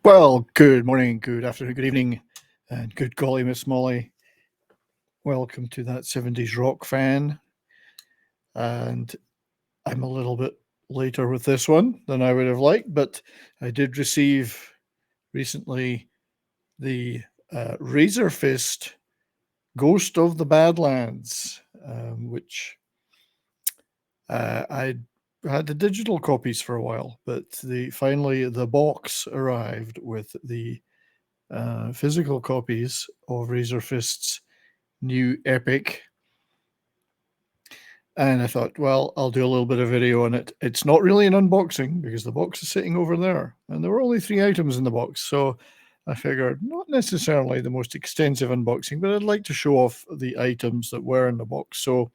Well, good morning, good afternoon, good evening, and good golly, Miss Molly. Welcome to that 70s rock fan. And I'm a little bit later with this one than I would have liked, but I did receive recently the RazörFist Ghost of the Badlands, which I had the digital copies for a while, but finally the box arrived with the physical copies of RazörFist's new epic. And I thought, well, I'll do a little bit of video on it. It's not really an unboxing because the box is sitting over there and there were only 3 items in the box. So I figured not necessarily the most extensive unboxing, but I'd like to show off the items that were in the box. So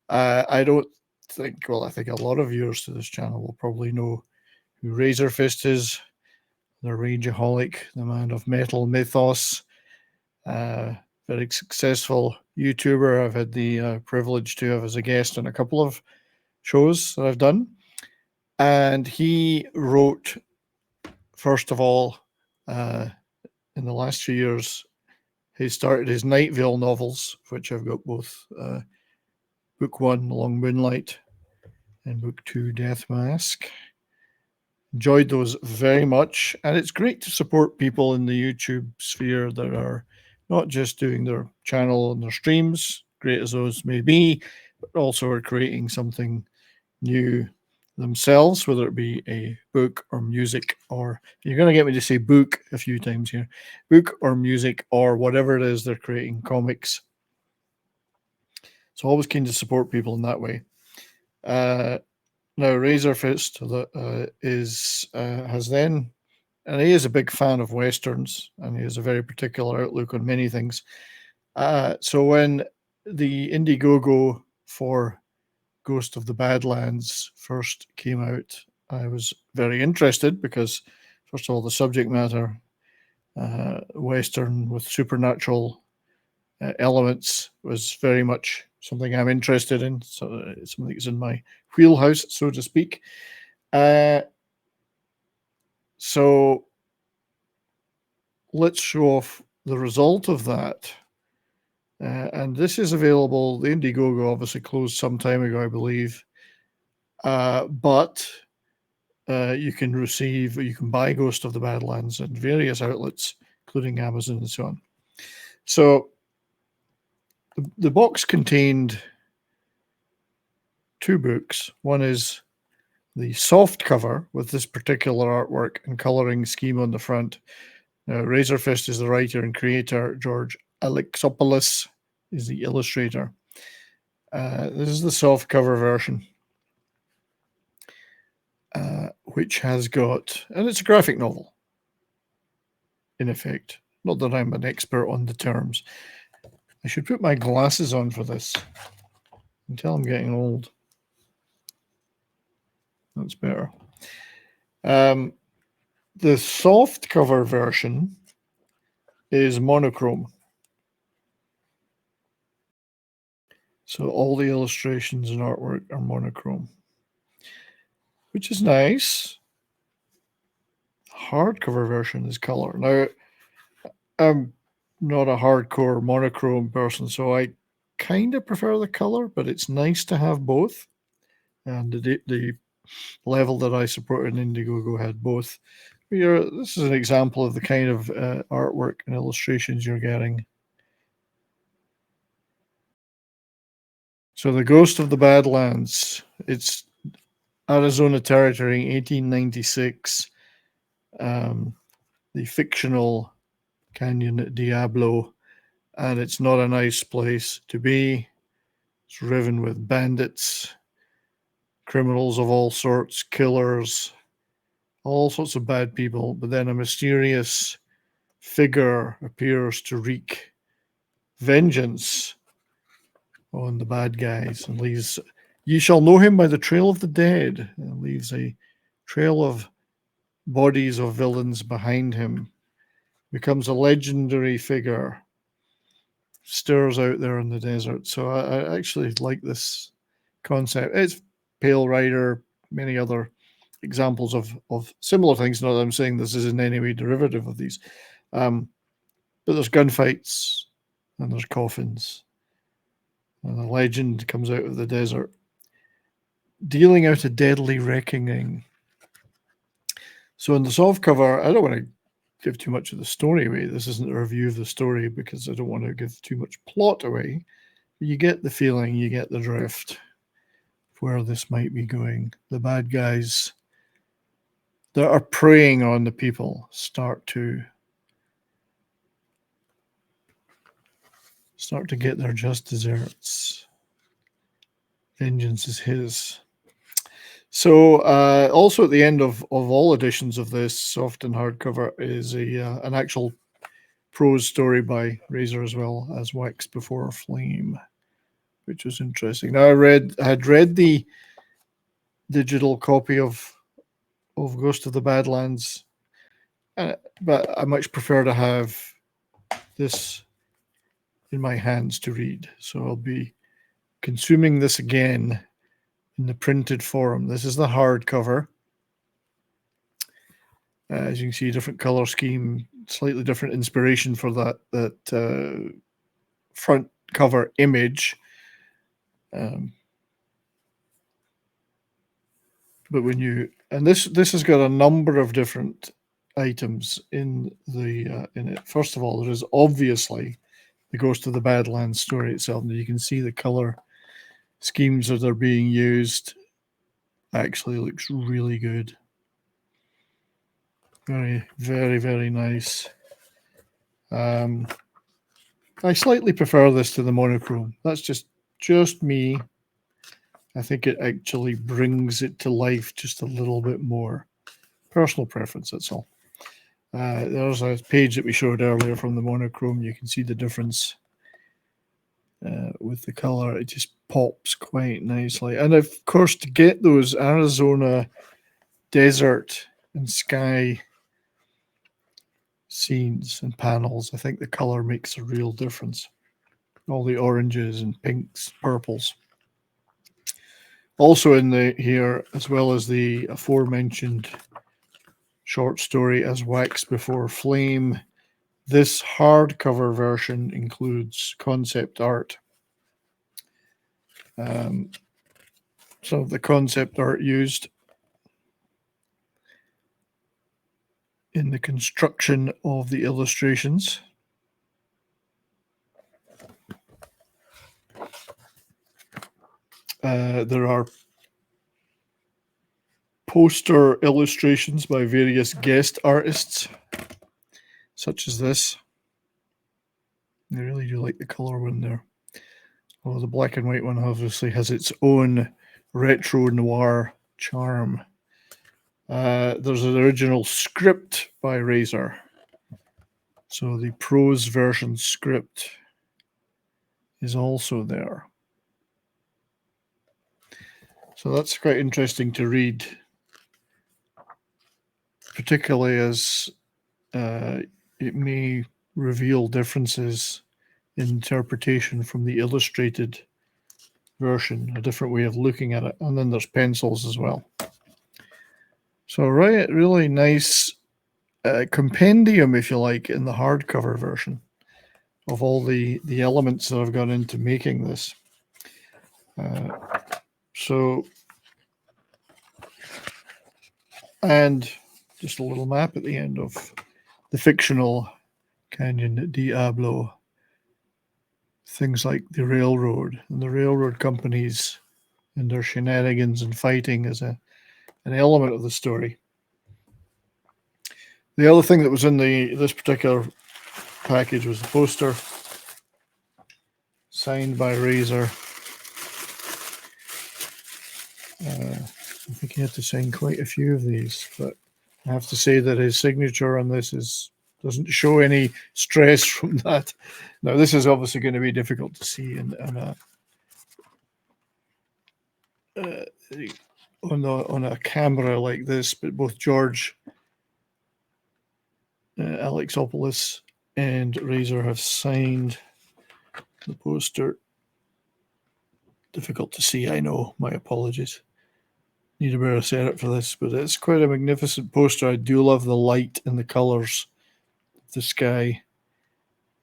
I don't think, well, I think a lot of viewers to this channel will probably know who RazörFist is, the rageaholic, the man of metal mythos, very successful YouTuber. I've had the privilege to have as a guest on a couple of shows that I've done. And he wrote, first of all, in the last few years, he started his Night Vale novels, which I've got both book 1, Long Moonlight, and book 2, Death Mask. Enjoyed those very much. And it's great to support people in the YouTube sphere that are not just doing their channel and their streams, great as those may be, but also are creating something new themselves, whether it be a book or music, or you're going to get me to say book a few times here, book or music or whatever it is they're creating, comics. So always keen to support people in that way. Now, RazörFist has then, and he is a big fan of Westerns, and he has a very particular outlook on many things. So when the Indiegogo for Ghost of the Badlands first came out, I was very interested because, first of all, the subject matter, Western with supernatural elements, was very much something I'm interested in. So it's something that's in my wheelhouse, so to speak. So let's show off the result of that. And this is available. The Indiegogo obviously closed some time ago, I believe. But you can buy Ghost of the Badlands at various outlets, including Amazon and so on. So the box contained 2 books. One is the soft cover with this particular artwork and coloring scheme on the front. Now, RazörFist is the writer and creator. George Alexopoulos is the illustrator. This is the soft cover version, which has got, and it's a graphic novel, in effect. Not that I'm an expert on the terms. I should put my glasses on for this until I'm getting old. That's better. The soft cover version is monochrome. So all the illustrations and artwork are monochrome, which is nice. Hardcover version is color. Now, I'm not a hardcore monochrome person, so I kind of prefer the color, but it's nice to have both. And the level that I supported in Indiegogo had both. This is an example of the kind of artwork and illustrations you're getting. So the Ghost of the Badlands, it's Arizona territory, 1896. The fictional Canyon Diablo, and it's not a nice place to be. It's riven with bandits, criminals of all sorts, killers, all sorts of bad people. But then a mysterious figure appears to wreak vengeance on the bad guys and leaves, "Ye shall know him by the trail of the dead," and leaves a trail of bodies of villains behind him. Becomes a legendary figure, stirs out there in the desert. So I actually like this concept. It's Pale Rider, many other examples of similar things. Not that I'm saying this is in any way derivative of these, but there's gunfights and there's coffins, and a legend comes out of the desert, dealing out a deadly reckoning. So in the soft cover, I don't want to give too much of the story away. This isn't a review of the story because I don't want to give too much plot away. You get the feeling, you get the drift where this might be going. The bad guys that are preying on the people start to get their just desserts. Vengeance is his. So also at the end of all editions of this soft and hardcover is an actual prose story by Razor as well as Wax Before Flame, which was interesting. Now I had read the digital copy of Ghost of the Badlands, but I much prefer to have this in my hands to read. So I'll be consuming this again in the printed form. This is the hardcover. As you can see, different color scheme, slightly different inspiration for that front cover image. But when you, and this has got a number of different items in it. First of all, there is obviously the Ghost of the Badlands story itself, and you can see the color schemes that are being used. Actually looks really good. Very, very, very nice. I slightly prefer this to the monochrome. That's just me. I think it actually brings it to life just a little bit more. Personal preference, that's all. There's a page that we showed earlier from the monochrome. You can see the difference with the color. It just pops quite nicely. And of course, to get those Arizona desert and sky scenes and panels, I think the color makes a real difference. All the oranges and pinks, purples. Also in here, as well as the aforementioned short story as Wax Before Flame, this hardcover version includes concept art. Some of the concept art used in the construction of the illustrations. There are poster illustrations by various guest artists, such as this. I really do like the color one there. Well, the black and white one obviously has its own retro noir charm. There's an original script by Razor. So the prose version script is also there. So that's quite interesting to read, particularly as it may reveal differences in interpretation from the illustrated version, a different way of looking at it. And then there's pencils as well. So really nice compendium, if you like, in the hardcover version of all the elements that have gone into making this. And just a little map at the end of the fictional Canyon Diablo. Things like the railroad and the railroad companies and their shenanigans and fighting as an element of the story. The other thing that was in this particular package was the poster signed by Razor. I think he had to sign quite a few of these, but I have to say that his signature on this doesn't show any stress from that. Now, this is obviously going to be difficult to see on a camera like this, but both George Alexopoulos and Razor have signed the poster. Difficult to see, I know. My apologies. Need a better setup for this, but it's quite a magnificent poster. I do love the light and the colours of the sky,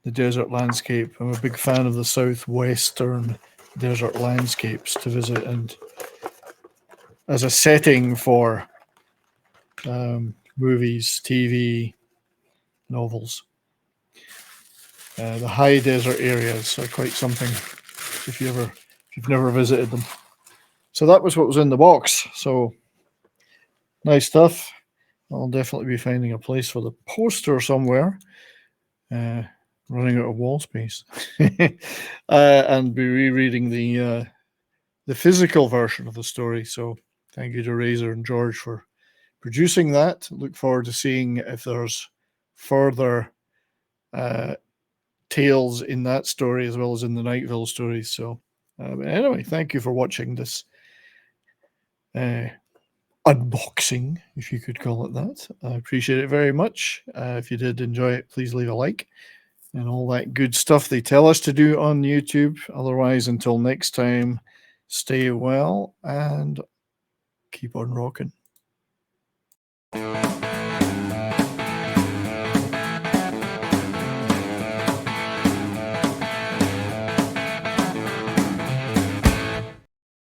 the desert landscape. I'm a big fan of the southwestern desert landscapes to visit, and as a setting for movies, TV, novels. The high desert areas are quite something if you've never visited them. So that was what was in the box. So nice stuff. I'll definitely be finding a place for the poster somewhere. Running out of wall space, and be rereading the physical version of the story. So thank you to Razor and George for producing that. Look forward to seeing if there's further tales in that story as well as in the Nightville stories. So anyway, thank you for watching this unboxing, if you could call it that. I appreciate it very much. If you did enjoy it, please leave a like and all that good stuff they tell us to do on YouTube. Otherwise, until next time, stay well and keep on rocking.